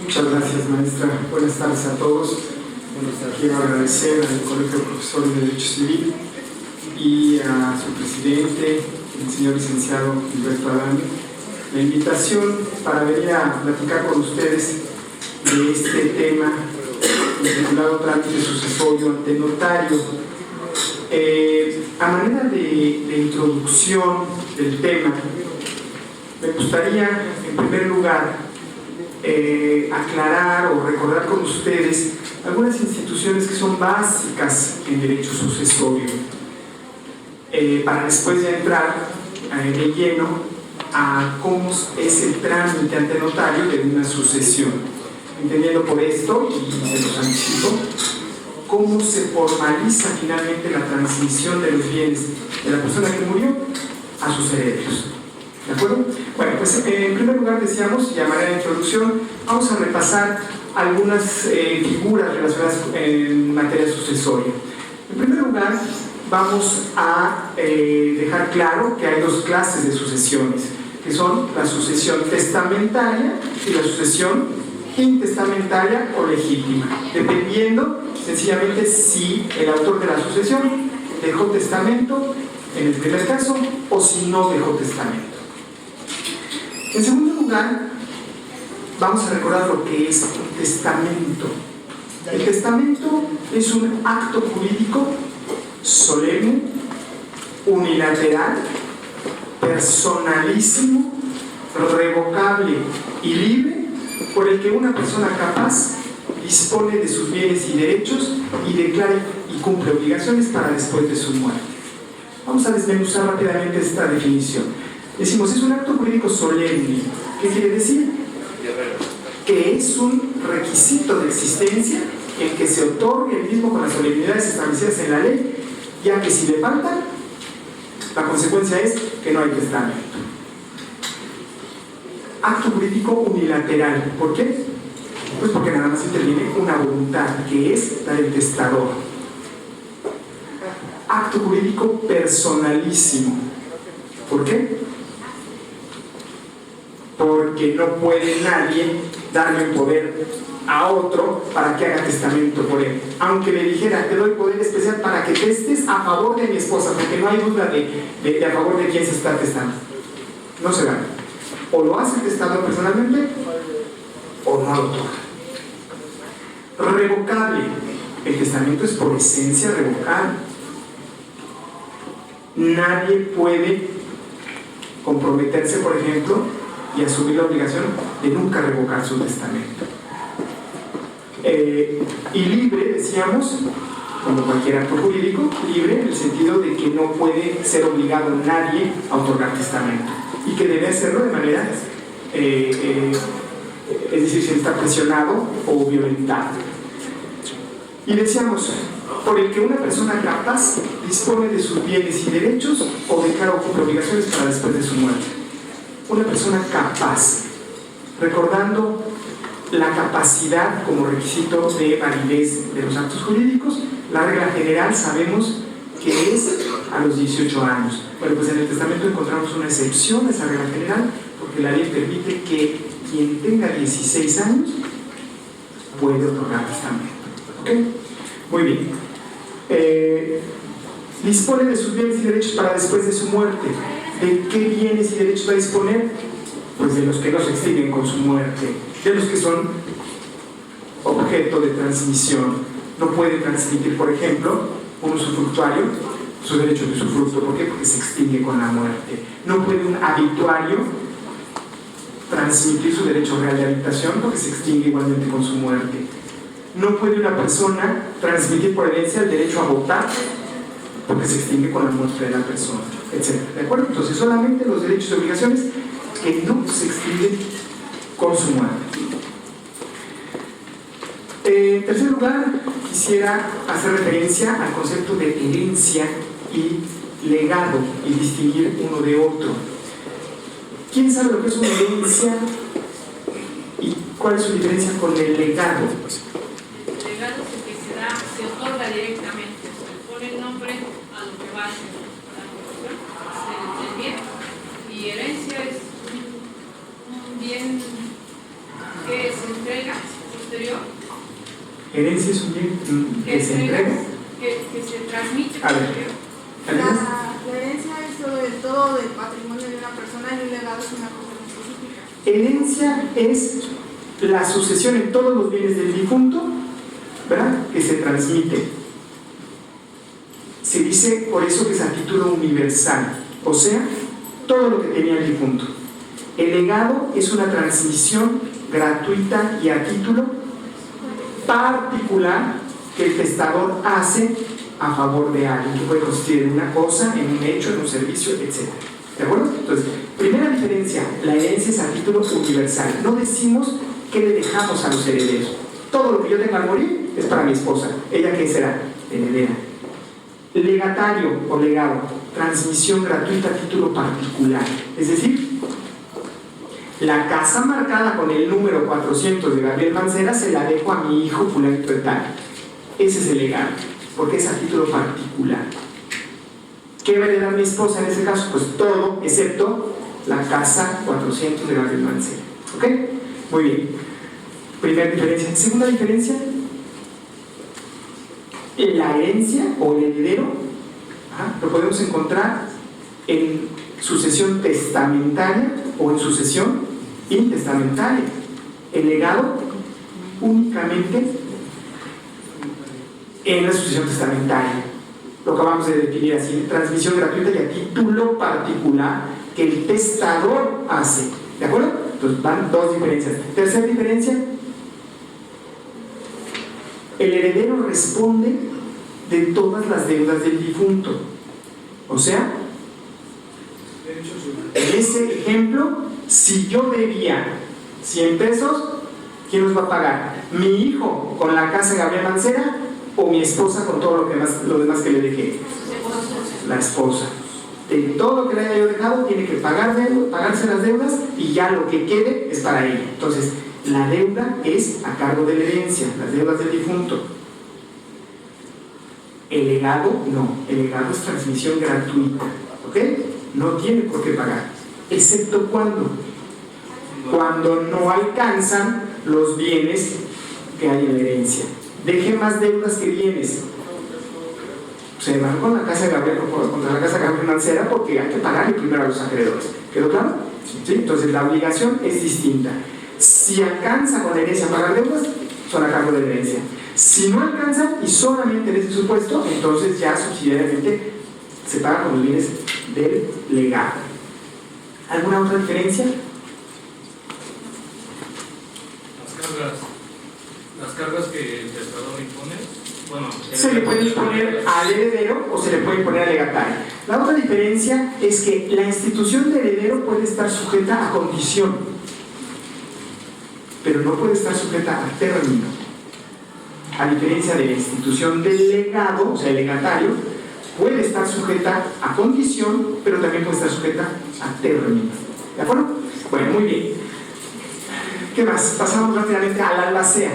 Muchas gracias, maestra. Buenas tardes a todos. Quiero agradecer al Colegio de Profesores de Derecho Civil y a su presidente, el señor licenciado Gilberto Adame, la invitación para venir a platicar con ustedes de este tema titulado Trámite Sucesorio ante Notario. A manera de introducción del tema, me gustaría, en primer lugar, aclarar o recordar con ustedes algunas instituciones que son básicas en derecho sucesorio, para después de entrar de lleno a cómo es el trámite ante notario de una sucesión, entendiendo por esto, y se los anticipo, cómo se formaliza finalmente la transmisión de los bienes de la persona que murió a sus herederos. ¿De acuerdo? Bueno, pues en primer lugar decíamos, y a manera de introducción, vamos a repasar algunas figuras relacionadas en materia sucesoria. En primer lugar, vamos a dejar claro que hay dos clases de sucesiones, que son la sucesión testamentaria y la sucesión intestamentaria o legítima, dependiendo sencillamente si el autor de la sucesión dejó testamento en el primer caso o si no dejó testamento. En segundo lugar, vamos a recordar lo que es un testamento. El testamento es un acto jurídico solemne, unilateral, personalísimo, revocable y libre, por el que una persona capaz dispone de sus bienes y derechos y declara y cumple obligaciones para después de su muerte. Vamos a desmenuzar rápidamente esta definición. Decimos, es un acto jurídico solemne. ¿Qué quiere decir? Que es un requisito de existencia el que se otorgue el mismo con las solemnidades establecidas en la ley, ya que si le falta, la consecuencia es que no hay testamento. Acto jurídico unilateral. ¿Por qué? Pues porque nada más interviene una voluntad, que es la del testador. Acto jurídico personalísimo. ¿Por qué? Porque no puede nadie darle el poder a otro para que haga testamento por él. Aunque le dijera, te doy poder especial para que testes a favor de mi esposa, porque no hay duda de a favor de quién se está testando. No se gana. O lo hace el testador personalmente, o no lo toca. Revocable. El testamento es por esencia revocable. Nadie puede comprometerse, por ejemplo, y asumir la obligación de nunca revocar su testamento. Y libre, decíamos, como cualquier acto jurídico, libre en el sentido de que no puede ser obligado nadie a otorgar testamento y que debe hacerlo de manera, es decir, si está presionado o violentado. Y decíamos, por el que una persona capaz dispone de sus bienes y derechos o declara o cumple obligaciones para después de su muerte. Una persona capaz, recordando la capacidad como requisito de validez de los actos jurídicos. La regla general sabemos que es a los 18 años. Bueno, pues en el testamento encontramos una excepción a esa regla general, porque la ley permite que quien tenga 16 años puede otorgar testamento. ¿Ok? Muy bien. Dispone de sus bienes y derechos para después de su muerte. ¿De qué bienes y derechos va a disponer? Pues de los que no se extinguen con su muerte, de los que son objeto de transmisión. No puede transmitir, por ejemplo, un usufructuario sus derechos de usufructo. ¿Por qué? Porque se extingue con la muerte. No puede un habituario transmitir su derecho real de habitación porque se extingue igualmente con su muerte. No puede una persona transmitir por herencia el derecho a votar porque se extingue con la muerte de la persona, etc. ¿De acuerdo? Entonces, solamente los derechos y obligaciones que no se extinguen con su muerte. En tercer lugar, quisiera hacer referencia al concepto de herencia y legado y distinguir uno de otro. ¿Quién sabe lo que es una herencia y cuál es su diferencia con el legado? El legado es el que se otorga directamente, se pone el nombre a lo que va a hacer del bien, y herencia es un bien que se entrega posterior. Herencia es un bien que se entrega. Que se transmite A ver. posterior. La herencia es todo del patrimonio de una persona y un legado es una cosa específica. Herencia es la sucesión en todos los bienes del difunto, ¿verdad?, que se transmite. Se dice por eso que es a título universal, o sea, todo lo que tenía el difunto. El legado es una transmisión gratuita y a título particular que el testador hace a favor de alguien, que puede consistir en una cosa, en un hecho, en un servicio, etc. ¿De acuerdo? Entonces, primera diferencia, la herencia es a título universal. No decimos que le dejamos a los herederos. Todo lo que yo tenga al morir es para mi esposa. ¿Ella qué será? Heredera. Legatario o legado, transmisión gratuita a título particular. Es decir, la casa marcada con el número 400 de Gabriel Mancera se la dejo a mi hijo fulanito de tal. Ese es el legado, porque es a título particular. ¿Qué va a heredar mi esposa en ese caso? Pues todo, excepto la casa 400 de Gabriel Mancera. ¿Ok? Muy bien. Primera diferencia. Segunda diferencia, la herencia o el heredero lo podemos encontrar en sucesión testamentaria o en sucesión intestamentaria. El legado únicamente en la sucesión testamentaria. Lo acabamos de definir así: transmisión gratuita y a título particular que el testador hace. ¿De acuerdo? Entonces van dos diferencias. Tercera diferencia: el heredero responde de todas las deudas del difunto. O sea, en ese ejemplo, si yo debía 100 pesos, ¿quién los va a pagar? ¿Mi hijo con la casa de Gabriel Mancera o mi esposa con todo lo demás que le dejé? La esposa. De todo lo que le haya yo dejado, tiene que pagarse las deudas y ya lo que quede es para ella. Entonces, la deuda es a cargo de la herencia, las deudas del difunto. El legado no, el legado es transmisión gratuita, ¿ok? No tiene por qué pagar, excepto cuando no alcanzan los bienes que hay en la herencia. Deje más deudas que bienes. Se van con la casa de Gabriel, contra la casa de Gabriel Mancera, porque hay que pagarle primero a los acreedores. ¿Quedó claro? ¿Sí? Entonces la obligación es distinta. Si alcanza con la herencia a pagar deudas, son a cargo de la herencia. Si no alcanzan y solamente en ese supuesto, entonces ya subsidiariamente se paga con los bienes del legado. ¿Alguna otra diferencia? Las cargas que el testador impone, bueno, se le puede imponer al heredero o se le puede imponer al legatario. La otra diferencia es que la institución de heredero puede estar sujeta a condición, pero no puede estar sujeta a término. A diferencia de la institución del legado, o sea, el legatario, puede estar sujeta a condición, pero también puede estar sujeta a término. ¿De acuerdo? Bueno, muy bien. ¿Qué más? Pasamos rápidamente al albacea.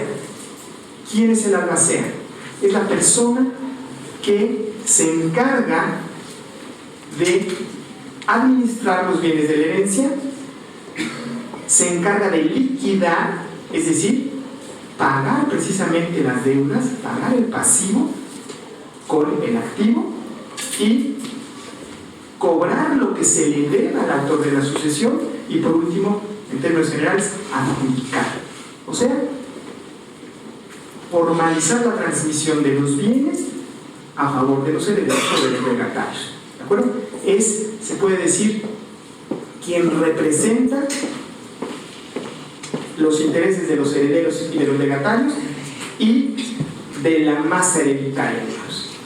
¿Quién es el albacea? Es la persona que se encarga de administrar los bienes de la herencia, se encarga de liquidar, es decir, pagar precisamente las deudas, pagar el pasivo con el activo y cobrar lo que se le debe al autor de la sucesión y, por último, en términos generales, adjudicar. O sea, formalizar la transmisión de los bienes a favor de los herederos o de los legatarios. ¿De acuerdo? Se puede decir, quien representa los intereses de los herederos y de los legatarios y de la masa hereditaria.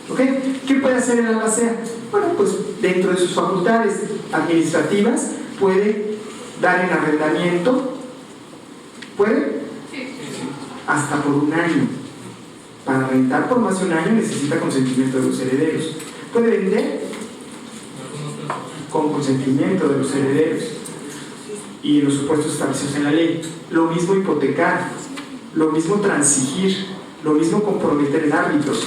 ¿Ok? ¿Qué puede hacer el albacea? Bueno, pues dentro de sus facultades administrativas puede dar en arrendamiento, ¿puede? Hasta por un año. Para rentar por más de un año necesita consentimiento de los herederos. Puede vender con consentimiento de los herederos y en los supuestos establecidos en la ley. Lo mismo hipotecar, lo mismo transigir, lo mismo comprometer en árbitros.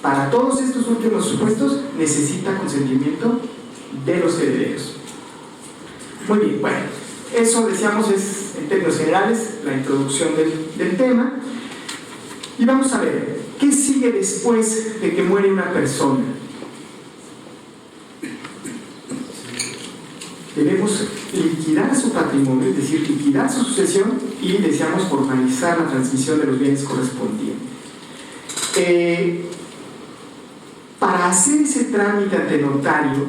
Para todos estos últimos supuestos necesita consentimiento de los herederos. Muy bien, bueno, eso decíamos es en términos generales, la introducción del tema. Y vamos a ver, ¿qué sigue después de que muere una persona? Debemos liquidar su patrimonio, es decir, liquidar su sucesión, y deseamos formalizar la transmisión de los bienes correspondientes. Para hacer ese trámite ante notario,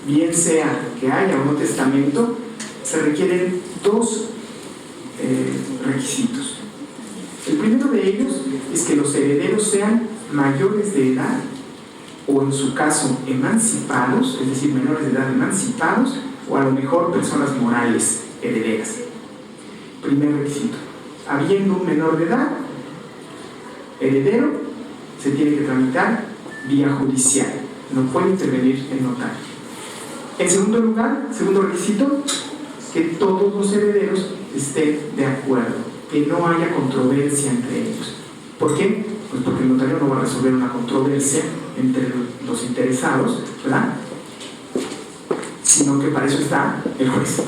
bien sea que haya o no testamento, se requieren dos requisitos. El primero de ellos es que los herederos sean mayores de edad, o en su caso emancipados, es decir, menores de edad emancipados, o a lo mejor personas morales herederas. Primer requisito: habiendo un menor de edad heredero, se tiene que tramitar vía judicial, no puede intervenir el notario. En segundo lugar, segundo requisito, que todos los herederos estén de acuerdo, que no haya controversia entre ellos. ¿Por qué? Pues porque el notario no va a resolver una controversia entre los interesados, ¿verdad? Sino que para eso está el juez.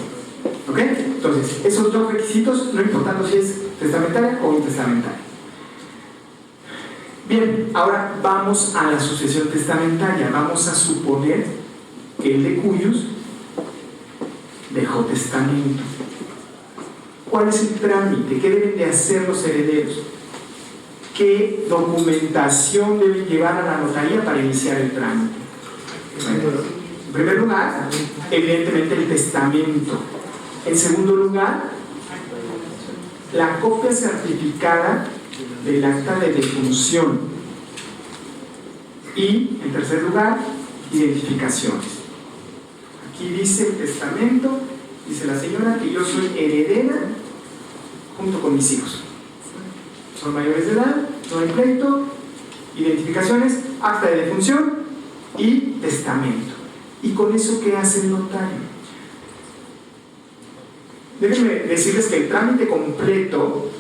¿Ok? Entonces, esos dos requisitos, no importando si es testamentaria o intestamentaria. Bien, ahora vamos a la sucesión testamentaria. Vamos a suponer que el de cuyos dejó testamento. ¿Cuál es el trámite? ¿Qué deben de hacer los herederos? ¿Qué documentación deben llevar a la notaría para iniciar el trámite? Bueno, en primer lugar, evidentemente el testamento. En segundo lugar, la copia certificada del acta de defunción. Y, en tercer lugar, identificaciones. Aquí dice el testamento, dice la señora que yo soy heredera junto con mis hijos. Son mayores de edad, no hay pleito, identificaciones, acta de defunción y testamento. ¿Y con eso qué hace el notario? Déjenme decirles que el trámite completo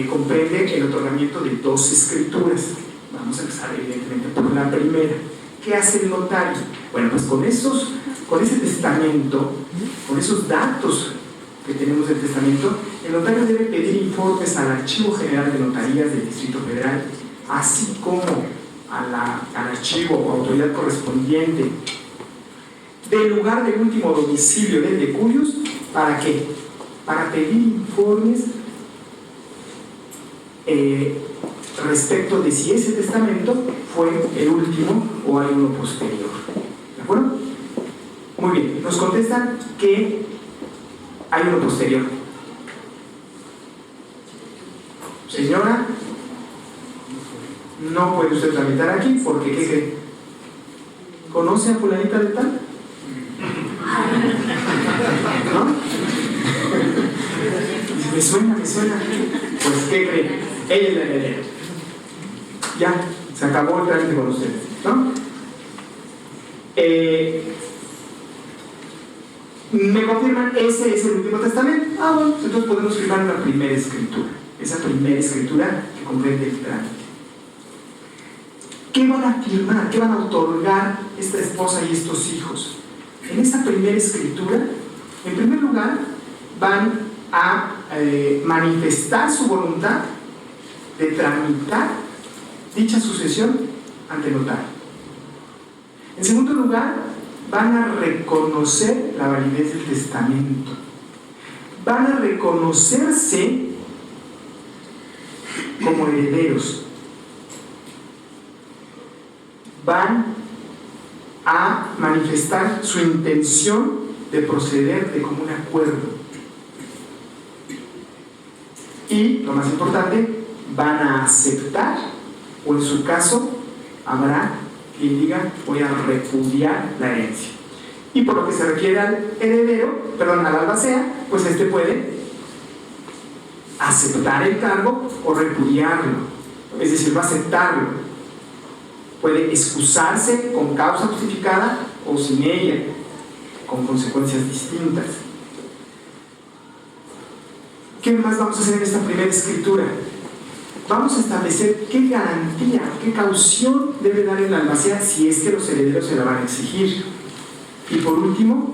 comprende el otorgamiento de dos escrituras. Vamos a empezar evidentemente por la primera. ¿Qué hace el notario? Bueno, pues con ese testamento, con esos datos que tenemos del testamento, el notario debe pedir informes al Archivo General de Notarías del Distrito Federal, así como al archivo o autoridad correspondiente del lugar del último domicilio del de cuyos. ¿Para qué? Para pedir informes respecto de si ese testamento fue el último o hay uno posterior. ¿De acuerdo? Muy bien, nos contestan que hay uno posterior. Señora, no puede usted tramitar aquí porque, ¿qué cree? ¿Conoce a fulanita de tal? ¿No? Me suena. Pues, ¿qué cree? Ella es la heredera. Ya, se acabó el trámite con ustedes, ¿no? Me confirman, ese es el último testamento. Bueno, entonces podemos firmar una primera escritura. Esa primera escritura que comprende el trámite. ¿Qué van a firmar? ¿Qué van a otorgar esta esposa y estos hijos? En esa primera escritura, en primer lugar, van a manifestar su voluntad de tramitar dicha sucesión ante notario. En segundo lugar, van a reconocer la validez del testamento. Van a reconocerse como herederos. Van a manifestar su intención de proceder de común acuerdo. Y, lo más importante, van a aceptar, o en su caso, habrá quien diga: voy a repudiar la herencia. Y por lo que se refiere al heredero, al albacea, pues este puede aceptar el cargo o repudiarlo. Es decir, va a aceptarlo. Puede excusarse con causa justificada o sin ella, con consecuencias distintas. ¿Qué más vamos a hacer en esta primera escritura? Vamos a establecer qué garantía, qué caución debe dar el albacea si es que los herederos se la van a exigir. Y por último,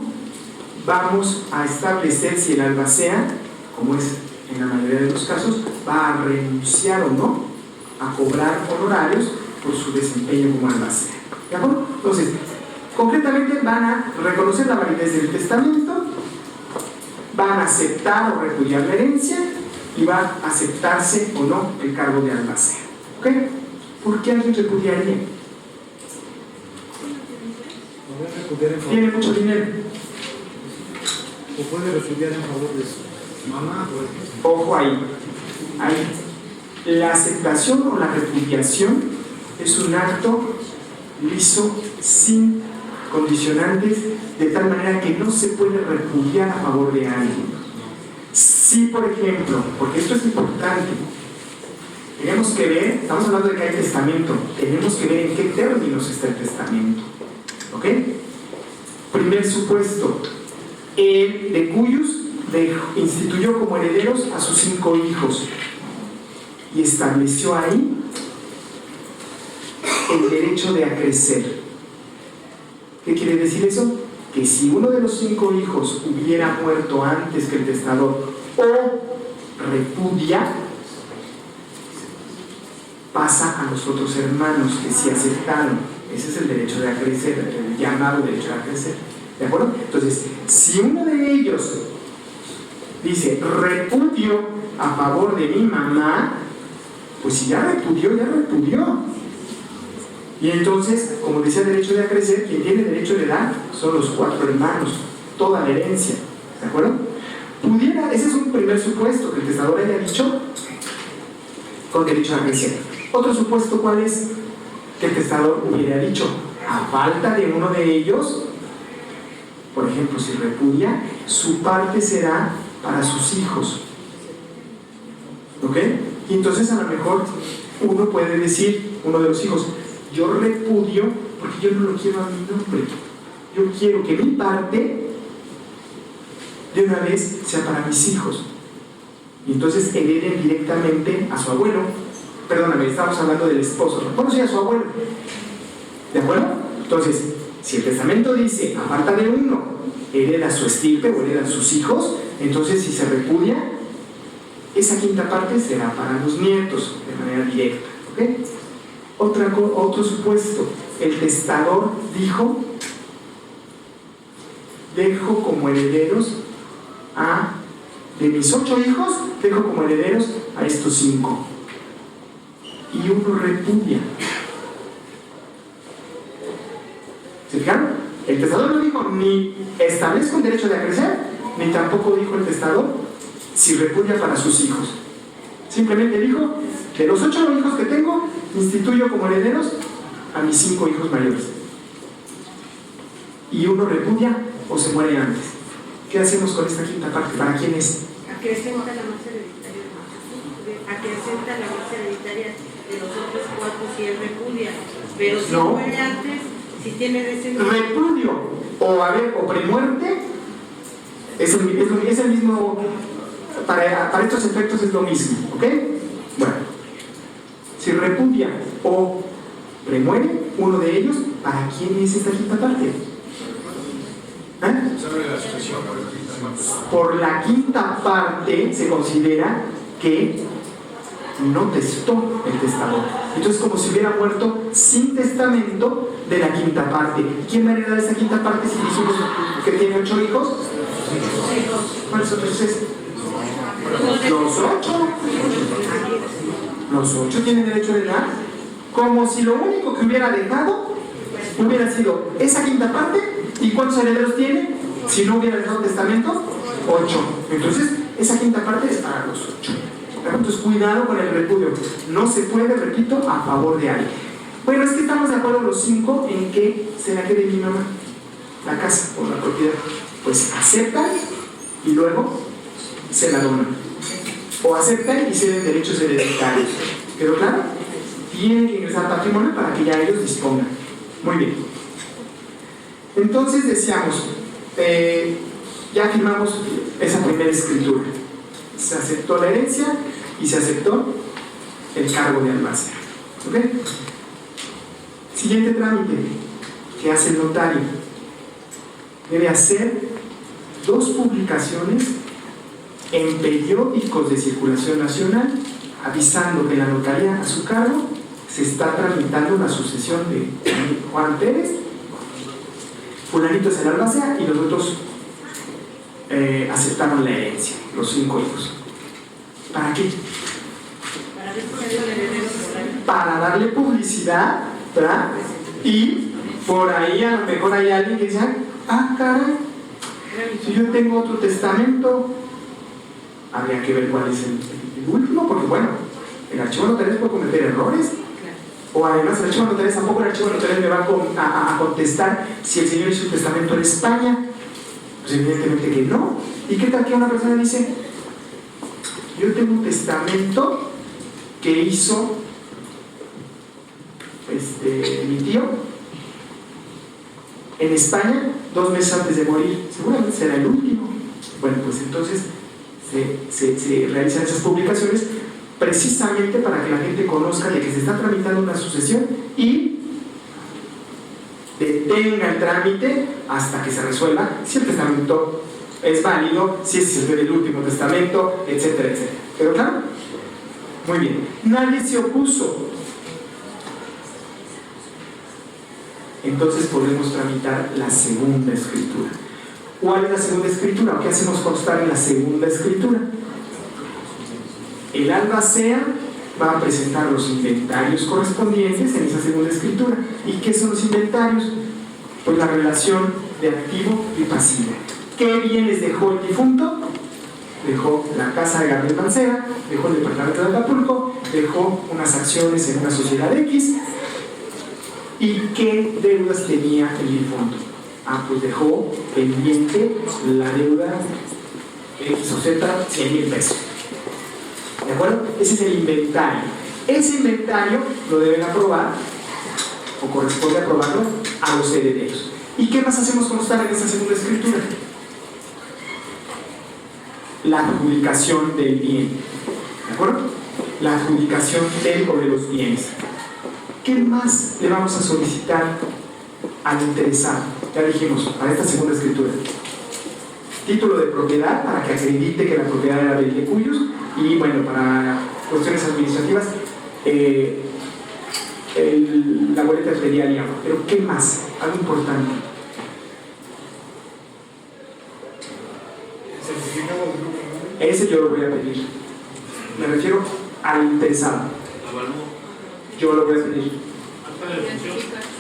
vamos a establecer si el albacea, como es en la mayoría de los casos, va a renunciar o no a cobrar honorarios por su desempeño como albacea. ¿De acuerdo? Entonces, concretamente van a reconocer la validez del testamento, van a aceptar o repudiar la herencia y va a aceptarse o no el cargo de albacea. ¿Ok? ¿Por qué alguien repudiaría? Tiene mucho dinero. O puede repudiar en favor de su mamá. Ojo ahí. La aceptación o la repudiación es un acto liso, sin condicionantes, de tal manera que no se puede repudiar a favor de alguien. Si, por ejemplo, porque esto es importante, tenemos que ver, estamos hablando de que hay testamento, tenemos que ver en qué términos está el testamento. ¿Ok? Primer supuesto, el de cuyos instituyó como herederos a sus 5 hijos y estableció ahí el derecho de acrecer. ¿Qué quiere decir eso? Que si uno de los 5 hijos hubiera muerto antes que el testador o repudia, pasa a los otros hermanos que sí aceptaron. Ese es el derecho de acrecer, el llamado derecho de acrecer. ¿De acuerdo? Entonces, si uno de ellos dice repudio a favor de mi mamá, pues si ya repudió, ya repudió. Y entonces, como decía derecho de acrecer, quien tiene derecho de heredar son los 4 hermanos, toda la herencia. ¿De acuerdo? Pudiera, ese es un primer supuesto, que el testador haya dicho con derecho a acrecer. Otro supuesto, ¿cuál es? Que el testador hubiera dicho, a falta de uno de ellos, por ejemplo, si repudia, su parte será para sus hijos. ¿Ok? Y entonces a lo mejor uno puede decir, uno de los hijos, yo repudio porque yo no lo quiero a mi nombre. Yo quiero que mi parte de una vez sea para mis hijos. Y entonces hereden directamente a su abuelo. Perdóname, estamos hablando del esposo. Bueno, sí, a su abuelo. ¿De acuerdo? Entonces, si el testamento dice, a falta de uno, hereda su estirpe o hereda sus hijos, entonces si se repudia, esa 5ª parte será para los nietos, de manera directa. ¿Ok? Otro supuesto, el testador dijo, dejo como herederos de mis 8 hijos, dejo como herederos a estos 5. Y uno repudia. ¿Se fijaron? El testador no dijo ni establezco un derecho de acrecer, ni tampoco dijo el testador si repudia para sus hijos. Simplemente dijo, de los 8 hijos que tengo, instituyo como herederos a mis 5 hijos mayores. Y uno repudia o se muere antes. ¿Qué hacemos con esta 5ª parte? ¿Para quién es? Acrecenta la masa hereditaria. Acrecenta la masa hereditaria de los otros 4 si él repudia. Pero si no. muere antes, si tiene descendencia. Repudio o premuerte es el mismo. Para estos efectos es lo mismo. ¿Ok? Bueno, si repudia o premuere uno de ellos, ¿para quién es esta 5ª parte? Por la 5ª parte se considera que no testó el testador. Entonces, como si hubiera muerto sin testamento de la 5ª parte. ¿Quién va a heredar esa 5ª parte si dijimos que tiene 8 hijos? ¿Cuáles son esos? Los 8. Los 8 tienen derecho a heredar, como si lo único que hubiera dejado hubiera sido esa 5ª parte. ¿Y cuántos herederos tiene? Si no hubiera dejado testamento, 8. Entonces, esa 5ª parte es para los 8. Entonces, cuidado con el repudio. No se puede, repito, a favor de alguien. Bueno, es que estamos de acuerdo los 5 en que se la quede mi mamá, la casa o la propiedad. Pues aceptan y luego se la donan. O aceptan y ceden derechos hereditarios. ¿Quedó claro? Tienen que ingresar al patrimonio para que ya ellos dispongan. Muy bien. Entonces decíamos, ya firmamos esa primera escritura. Se aceptó la herencia y se aceptó el cargo de albacea. ¿Ok? Siguiente trámite que hace el notario. Debe hacer 2 publicaciones en periódicos de circulación nacional avisando que la notaría a su cargo se está tramitando una sucesión de Juan Pérez, fulanito es el albacea y los otros aceptaron la herencia, los 5 hijos. ¿Para qué? Para darle publicidad, ¿verdad? Y por ahí a lo mejor hay alguien que dice, ah, caray, si yo tengo otro testamento, habría que ver cuál es el último, porque bueno, el archivo notarial puede cometer errores. O además el archivo notarial, tampoco el archivo notarial me va a contestar si el señor hizo un testamento en España. Pues evidentemente que no. ¿Y qué tal que una persona dice, yo tengo un testamento que hizo mi tío en España 2 meses antes de morir? Seguramente será el último. Bueno, pues entonces se realizan esas publicaciones precisamente para que la gente conozca de que se está tramitando una sucesión y detenga el trámite hasta que se resuelva si el testamento es válido, si ese es el último testamento, etcétera, etcétera. ¿Pero claro? Muy bien. Nadie se opuso. Entonces podemos tramitar la segunda escritura. ¿Cuál es la segunda escritura? ¿Qué hacemos constar en la segunda escritura? El albacea va a presentar los inventarios correspondientes en esa segunda escritura. ¿Y qué son los inventarios? Pues la relación de activo y pasivo. ¿Qué bienes dejó el difunto? Dejó la casa de Gabriel Mancera, dejó el departamento de Acapulco, dejó unas acciones en una sociedad X. ¿Y qué deudas tenía el difunto? Pues dejó pendiente la deuda X o Z, 100,000 pesos. ¿De acuerdo? Ese es el inventario. Ese inventario lo deben aprobar, o corresponde aprobarlo, a los herederos. ¿Y qué más hacemos constar en esta segunda escritura? La adjudicación del bien. ¿De acuerdo? La adjudicación del o de los bienes. ¿Qué más le vamos a solicitar al interesado? Ya dijimos, para esta segunda escritura. Título de propiedad para que acredite que la propiedad era del de cuyos. Y bueno, para cuestiones administrativas, la boleta ferial y agua. Pero ¿qué más? Algo importante. Ese yo lo voy a pedir. Me refiero al interesado. Yo lo voy a pedir.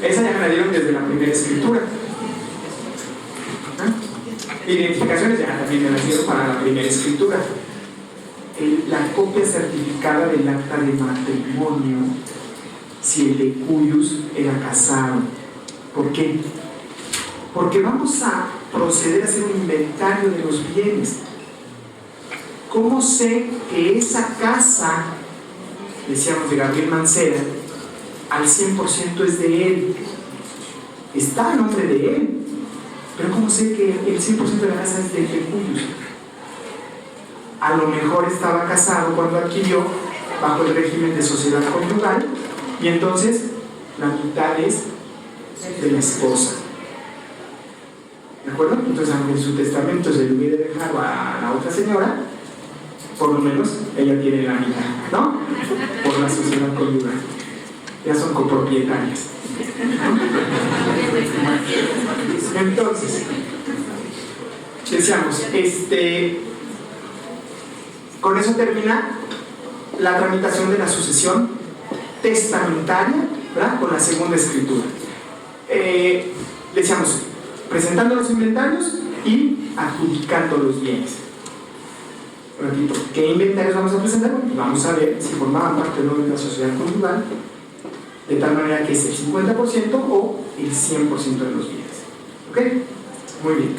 Esa ya me la dieron desde la primera escritura. Identificaciones ya también me las dieron para la primera escritura. La copia certificada del acta de matrimonio, si el de cuyos era casado. ¿Por qué? Porque vamos a proceder a hacer un inventario de los bienes. ¿Cómo sé que esa casa, decíamos de Gabriel Mancera, al 100% es de él? Está a nombre de él. Pero ¿cómo sé que el 100% de la casa es de cuyos? A lo mejor estaba casado cuando adquirió bajo el régimen de sociedad conyugal y entonces la mitad es de la esposa. ¿De acuerdo? Entonces, aunque en su testamento se le hubiera dejado a la otra señora, por lo menos ella tiene la mitad, ¿no? Por la sociedad conyugal. Ya son copropietarias. Entonces, decíamos, con eso termina la tramitación de la sucesión testamentaria, ¿verdad? Con la segunda escritura. Decíamos, presentando los inventarios y adjudicando los bienes. Repito, ¿qué inventarios vamos a presentar? Vamos a ver si formaban parte o no de la sociedad conyugal, de tal manera que es el 50% o el 100% de los bienes. ¿Ok? Muy bien.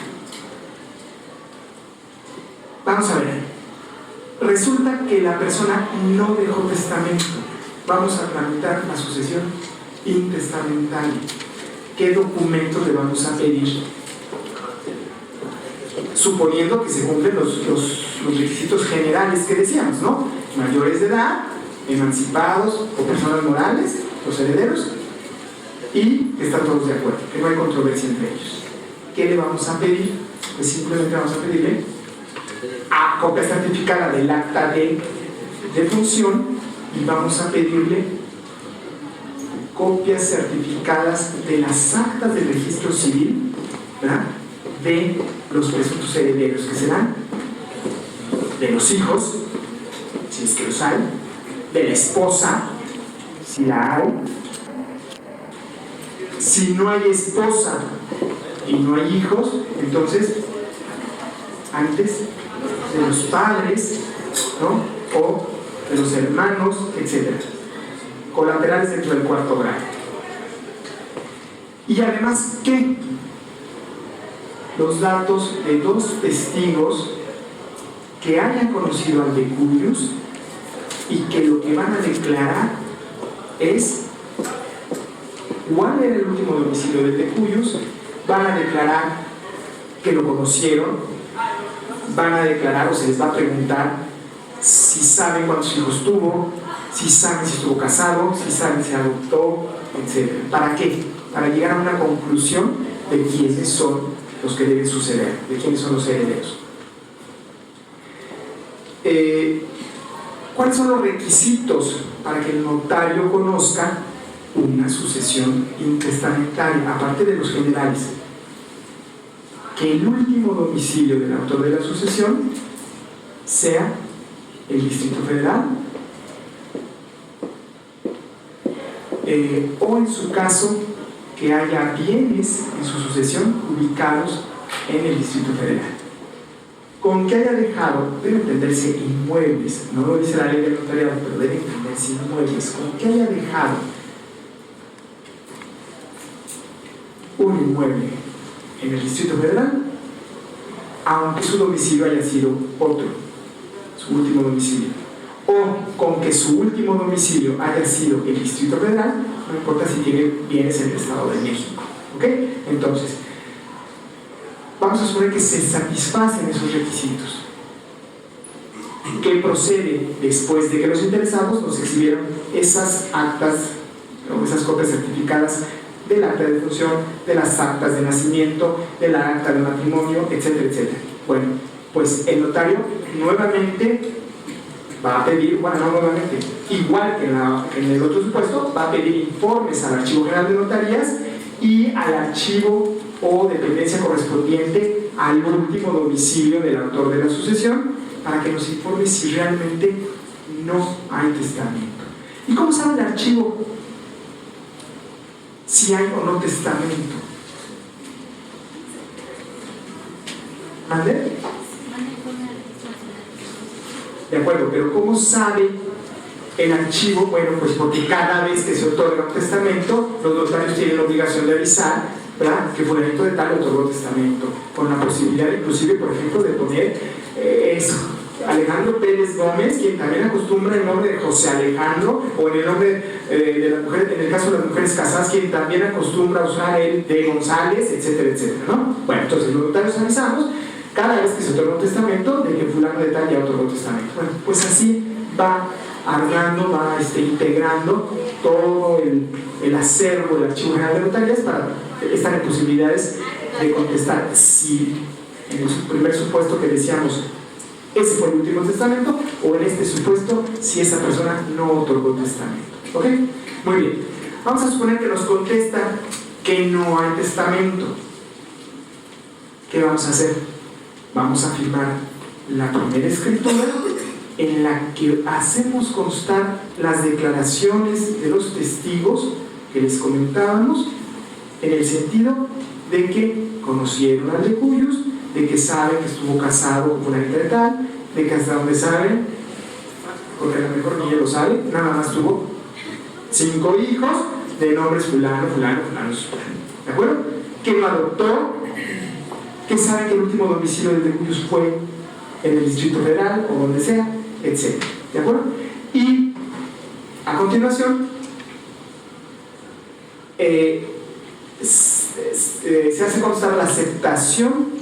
Vamos a ver. Resulta que la persona no dejó testamento. Vamos a tramitar la sucesión intestamentaria. ¿Qué documentos le vamos a pedir? Suponiendo que se cumplen los requisitos generales que decíamos, ¿no? Mayores de edad, emancipados o personas morales, los herederos, y que están todos de acuerdo, que no hay controversia entre ellos. ¿Qué le vamos a pedir? pues simplemente vamos a pedirle a copia certificada del acta de función y vamos a pedirle copias certificadas de las actas del registro civil, ¿verdad?, de los presuntos herederos, que serán de los hijos, si es que los hay, de la esposa, si la hay. Si no hay esposa y no hay hijos, entonces antes de los padres, ¿no?, o de los hermanos, etc. Colaterales dentro del cuarto grado. Y además, ¿qué? Los datos de 2 testigos que hayan conocido al decurius y que lo que van a declarar es cuál era el último domicilio del decurius. Van a declarar que lo conocieron, van a declarar o se les va a preguntar si saben cuántos hijos tuvo, si saben si estuvo casado, si saben si adoptó, etc. ¿Para qué? Para llegar a una conclusión de quiénes son los que deben suceder, de quiénes son los herederos. ¿Cuáles son los requisitos para que el notario conozca una sucesión intestamentaria, aparte de los generales? Que el último domicilio del autor de la sucesión sea el Distrito Federal, o en su caso que haya bienes en su sucesión ubicados en el Distrito Federal. Con que haya dejado, debe entenderse inmuebles, no lo dice la ley del notariado, pero debe entenderse inmuebles, con que haya dejado un inmueble en el Distrito Federal, aunque su domicilio haya sido otro, su último domicilio, o con que su último domicilio haya sido el Distrito Federal, no importa si tiene bienes en el Estado de México. ¿Ok? Entonces, vamos a suponer que se satisfacen esos requisitos. ¿Qué procede después de que los interesados nos exhibieron esas actas o esas copias certificadas del acta de función, de las actas de nacimiento, del acta de matrimonio, etcétera, etcétera? Bueno, pues el notario nuevamente va a pedir, bueno, no nuevamente, igual que en el otro supuesto, va a pedir informes al Archivo General de Notarías y al archivo o dependencia correspondiente al último domicilio del autor de la sucesión, para que nos informe si realmente no hay testamento. ¿Y cómo sabe el archivo si hay o no testamento? ¿Mande? De acuerdo, pero ¿cómo sabe el archivo? Bueno, pues porque cada vez que se otorga un testamento, los notarios tienen la obligación de avisar, ¿verdad?, que fulanito de tal otorgó testamento, con la posibilidad inclusive, por ejemplo, de poner Alejandro Pérez Gómez, quien también acostumbra el nombre de José Alejandro, o en el nombre de la mujer, en el caso de las mujeres casadas, quien también acostumbra usar el de González, etcétera, etcétera, ¿no? Bueno, entonces los notarios avisamos cada vez que se otorga un testamento de que fulano de tal ya otorgó testamento. Bueno, pues así va armando, va integrando todo el acervo del Archivo General de Notarías para estar en posibilidades de contestar si en el primer supuesto que decíamos ese fue el último testamento, o en este supuesto si esa persona no otorgó testamento. ¿Ok? Muy bien. Vamos a suponer que nos contesta que no hay testamento. ¿Qué vamos a hacer? Vamos a firmar la primera escritura en la que hacemos constar las declaraciones de los testigos que les comentábamos, en el sentido de que conocieron al decurius, de que saben que estuvo casado con una de tal, de que hasta donde saben, porque a lo mejor ni él lo sabe, nada más tuvo 5 hijos de nombres fulano, fulano, fulano, fulano. ¿De acuerdo? Que lo adoptó, que sabe que el último domicilio del decurius fue en el Distrito Federal o donde sea, etc. ¿De acuerdo? Y a continuación se hace constar la aceptación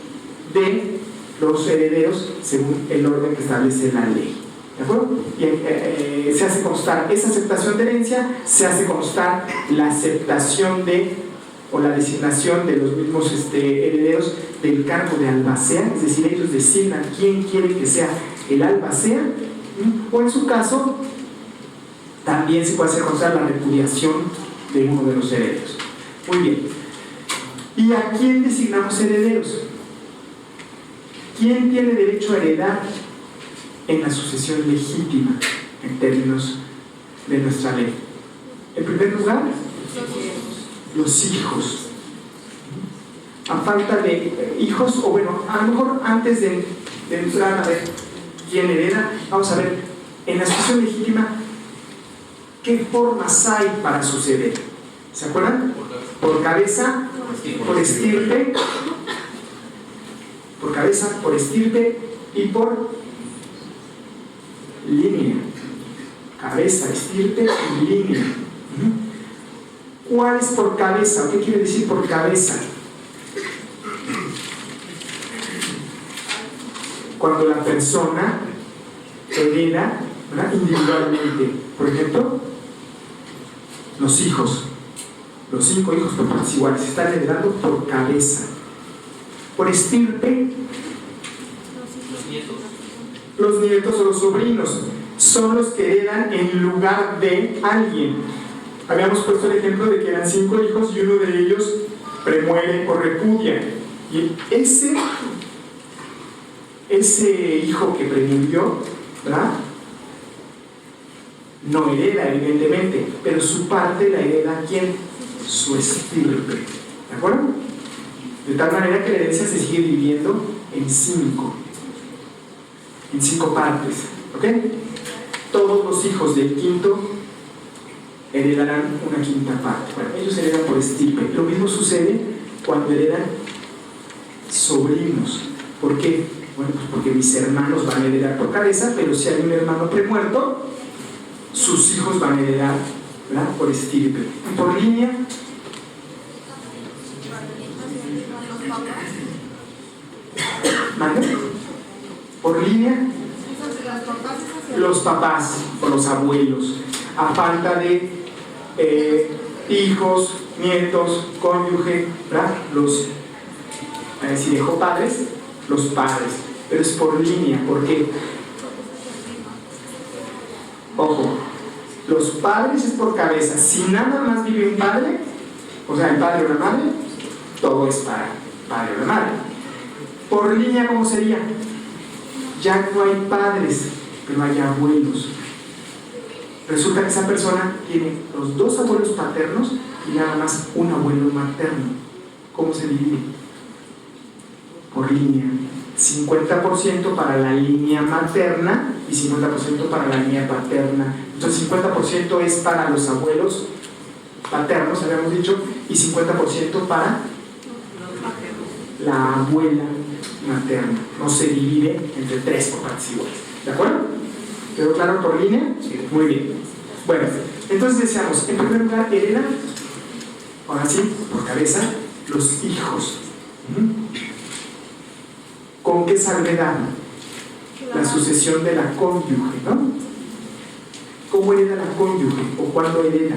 de los herederos según el orden que establece la ley. ¿De acuerdo? Y se hace constar esa aceptación de herencia, se hace constar la aceptación de o la designación de los mismos herederos del cargo de albacea, es decir, ellos designan quién quiere que sea el albacea, o en su caso, también se puede hacer constar la repudiación de uno de los herederos. Muy bien. ¿Y a quién designamos herederos? ¿Quién tiene derecho a heredar en la sucesión legítima en términos de nuestra ley? En primer lugar, los hijos. A falta de hijos, o bueno, a lo mejor antes de entrar a ver quién hereda, vamos a ver en la sucesión legítima qué formas hay para suceder. ¿Se acuerdan? Por cabeza, por estirpe, por cabeza, por estirpe y por línea. Cabeza, estirpe y línea. ¿Cuál es por cabeza? ¿Qué quiere decir por cabeza? Cuando la persona hereda, ¿verdad?, individualmente. Por ejemplo, los hijos, los 5 hijos por partes iguales, están heredando por cabeza. Por estirpe, los nietos o los sobrinos son los que heredan en lugar de alguien. Habíamos puesto el ejemplo de que eran 5 hijos y uno de ellos premuere o repudia. Y ese hijo que premurió, ¿verdad?, no hereda evidentemente, pero su parte la hereda ¿quién? Su estirpe. ¿De acuerdo? De tal manera que la herencia se sigue dividiendo en 5 partes. ¿Ok? Todos los hijos del quinto heredarán una quinta parte. Bueno, ellos heredan por estirpe. Lo mismo sucede cuando heredan sobrinos. ¿Por qué? Bueno, pues porque mis hermanos van a heredar por cabeza, pero si hay un hermano premuerto, sus hijos van a heredar, ¿verdad?, por estirpe. Y por línea, ¿mande? Por línea, los papás o los abuelos, a falta de hijos, nietos, cónyuge, ¿verdad?, si dejó padres, los padres, pero es por línea. ¿Por qué? Ojo, los padres es por cabeza. Si nada más vive un padre, o sea, el padre o la madre, todo es para padre o la madre. Por línea, ¿cómo sería? Ya no hay padres, pero hay abuelos. Resulta que esa persona tiene los 2 abuelos paternos y nada más un abuelo materno. ¿Cómo se divide? Por línea. 50% para la línea materna y 50% para la línea paterna. Entonces 50% es para los abuelos paternos, habíamos dicho, y 50% para la abuela materna. No se divide entre 3 por partes iguales. ¿De acuerdo? ¿Quedó claro por línea? Sí. Muy bien. Bueno, entonces decíamos, en primer lugar, heredan, ahora sí, por cabeza, los hijos. ¿Con qué salvedad? La sucesión de la cónyuge, ¿no? ¿Cómo hereda la cónyuge? ¿O cuándo hereda?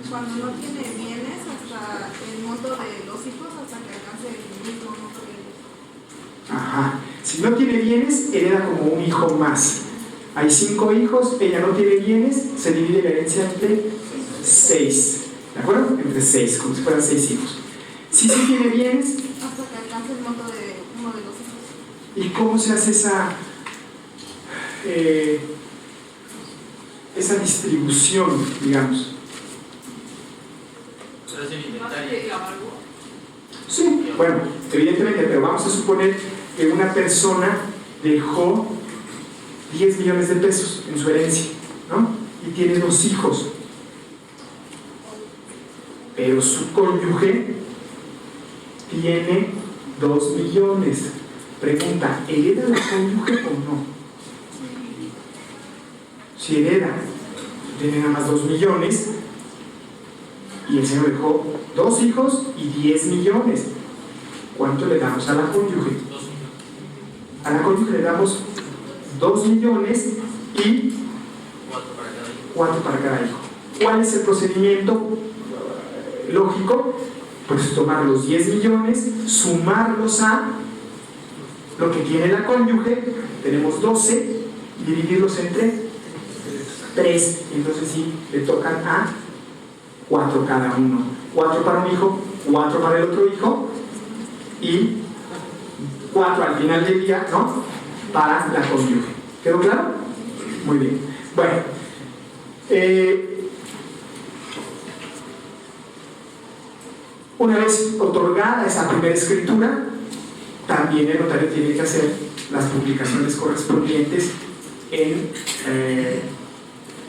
Cuando no tiene bienes, hasta el monto de los hijos, hasta que alcance el mismo monto de ellos. Ajá. Si no tiene bienes, hereda como un hijo más. Hay 5 hijos, ella no tiene bienes, se divide la herencia entre 6. ¿De acuerdo? Entre 6, como si fueran 6 hijos. Si sí tiene bienes, hasta que alcance el monto de uno de los hijos. ¿Y cómo se hace esa distribución, digamos? Sí, bueno, evidentemente, pero vamos a suponer que una persona dejó 10 millones de pesos en su herencia, ¿no? Y tiene 2 hijos, pero su cónyuge tiene 2 millones. Pregunta, ¿hereda la cónyuge o no? Si hereda, tiene nada más 2 millones y el señor dejó 2 hijos y 10 millones. ¿Cuánto le damos a la cónyuge? A la cónyuge le damos 2 millones y 4 para cada hijo. ¿Cuál es el procedimiento lógico? Pues tomar los 10 millones, sumarlos a lo que tiene la cónyuge, tenemos 12, dividirlos entre 3, entonces sí, le tocan a 4 cada uno. 4 para un hijo, 4 para el otro hijo y 4 al final del día, ¿no? Para la cónyuge. ¿Quedó claro? Muy bien. Bueno, una vez otorgada esa primera escritura, también el notario tiene que hacer las publicaciones correspondientes en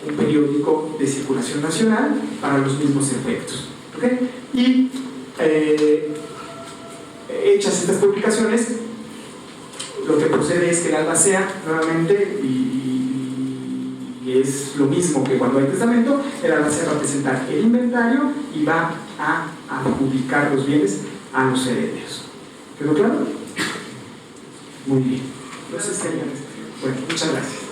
un periódico de circulación nacional para los mismos efectos. ¿Okay? Y hechas estas publicaciones, lo que procede es que el albacea nuevamente, y es lo mismo que cuando hay testamento, el albacea va a presentar el inventario y va a adjudicar los bienes a los herederos. ¿Quedó claro? Muy bien. Entonces, señores, bueno, muchas gracias.